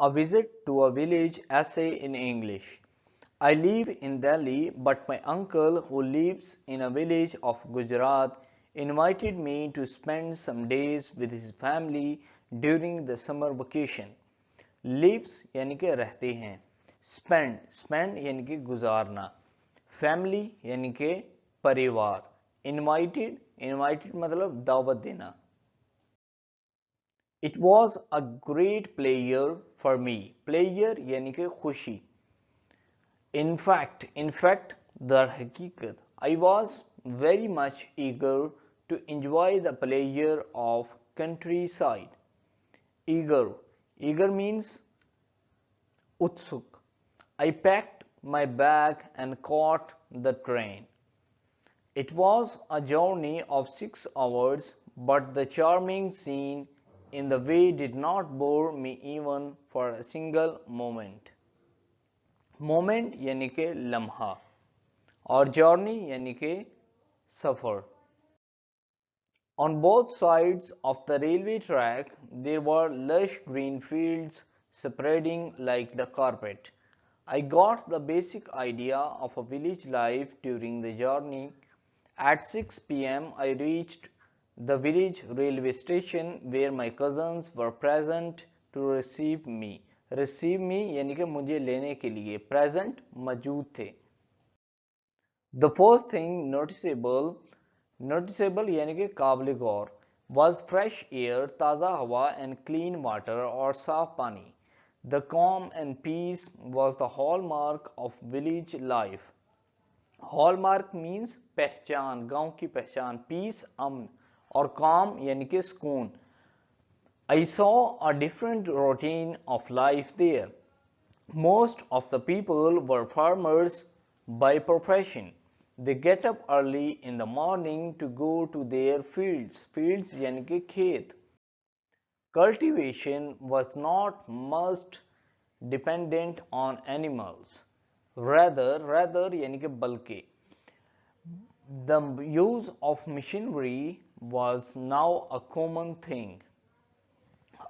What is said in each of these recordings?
A visit to a village essay in English. I live in Delhi, but my uncle, who lives in a village of Gujarat, invited me to spend some days with his family during the summer vacation. Lives यानी कि रहते हैं, spend यानी कि गुजारना, family यानी कि परिवार, invited मतलब दावत देना. It was a great pleasure for me. Pleasure यानी कि खुशी. In fact, the hakikat, I was very much eager to enjoy the pleasure of countryside. Eager means utsuk. I packed my bag and caught the train. It was a journey of 6 hours, but the charming scene in the way did not bore me even for a single moment. Moment यानी कि लम्हा और journey यानी कि सफर. On both sides of the railway track there were lush green fields spreading like the carpet. I got the basic idea of a village life during the journey. At 6 p.m. I reached the village railway station where my cousins were present to receive me. Receive me यानी कि मुझे लेने के लिए, present मौजूद थे. The first thing noticeable यानी कि काबिल गौर, was fresh air, ताज़ा हवा and clean water और साफ पानी. The calm and peace was the hallmark of village life. Hallmark means पहचान, गांव की पहचान, peace अमन और calm यानी कि सुकून. I saw a different routine of life there. Most of the people were farmers by profession. They get up early in the morning to go to their fields. Fields यानी कि खेत. Cultivation was not much dependent on animals. Rather यानी कि बल्कि. The use of machinery was now a common thing.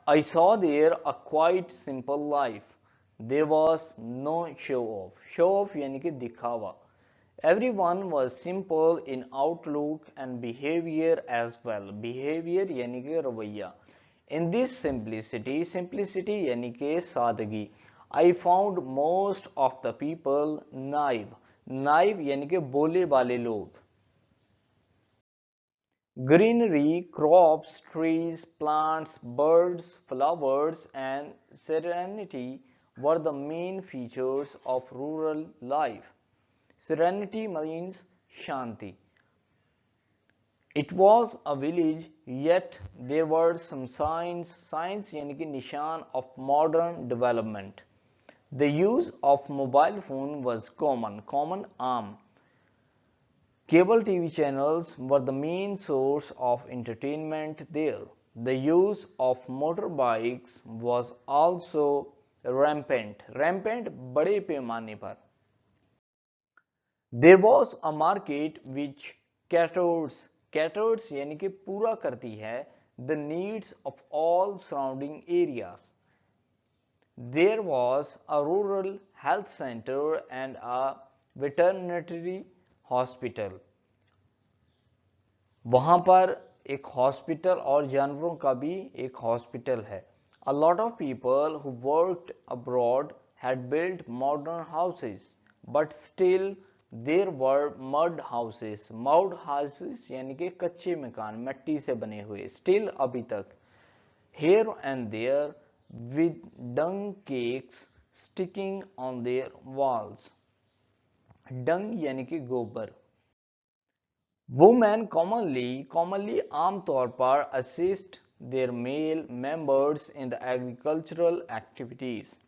I saw there a quite simple life. There was no show off. Show off यानी कि दिखावा. Everyone was simple in outlook and behavior as well. Behavior यानी कि रवैया. In this simplicity यानी कि सादगी, I found most of the people naive. Naive यानी कि बोले वाले लोग. Greenery, crops, trees, plants, birds, flowers, and serenity were the main features of rural life. Serenity means shanti. It was a village, yet there were some signs यानी कि निशान of modern development. The use of mobile phone was common आम. Cable TV channels were the main source of entertainment there. The use of motorbikes was also rampant बड़े पैमाने पर. There was a market which caters यानी कि पूरा करती है the needs of all surrounding areas. There was a rural health center and a veterinary hospital. वहां पर एक हॉस्पिटल और जानवरों का भी एक हॉस्पिटल है. A lot of people who worked abroad had built modern houses, but still there were mud houses. Mud houses यानी कि कच्चे मकान, मिट्टी से बने हुए. Still अभी तक. Here and there with dung cakes sticking on their walls. Dung यानी कि गोबर. Women commonly आमतौर पर assist their male members in the agricultural activities.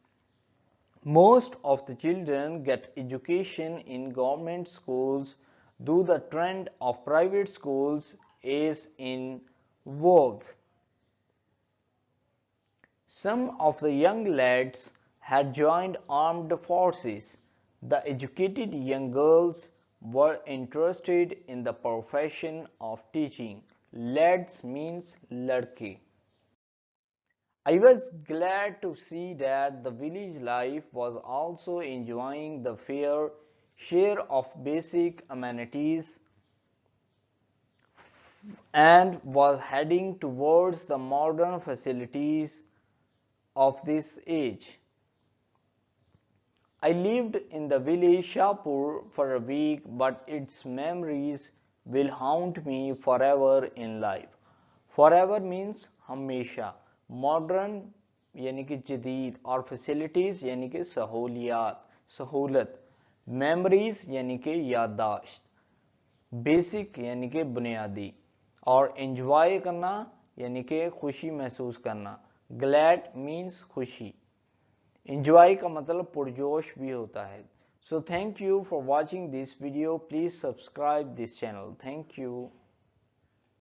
Most of the children get education in government schools, though the trend of private schools is in vogue. Some of the young lads had joined armed forces. The educated young girls were interested in the profession of teaching. Lads means ladke. I was glad to see that the village life was also enjoying the fair share of basic amenities and was heading towards the modern facilities of this age. I lived in the village Shahpur for a week, but its memories will haunt me forever in life. Forever means हमेशा. Modern यानी कि जदीद और facilities यानी कि सहूलत. Memories यानी कि याददाश्त. Basic यानी कि बुनियादी. और enjoy करना यानी कि खुशी महसूस करना. Glad means खुशी. इंजॉय का मतलब पुरजोश भी होता है. So thank you for watching this video. Please subscribe this channel. Thank you.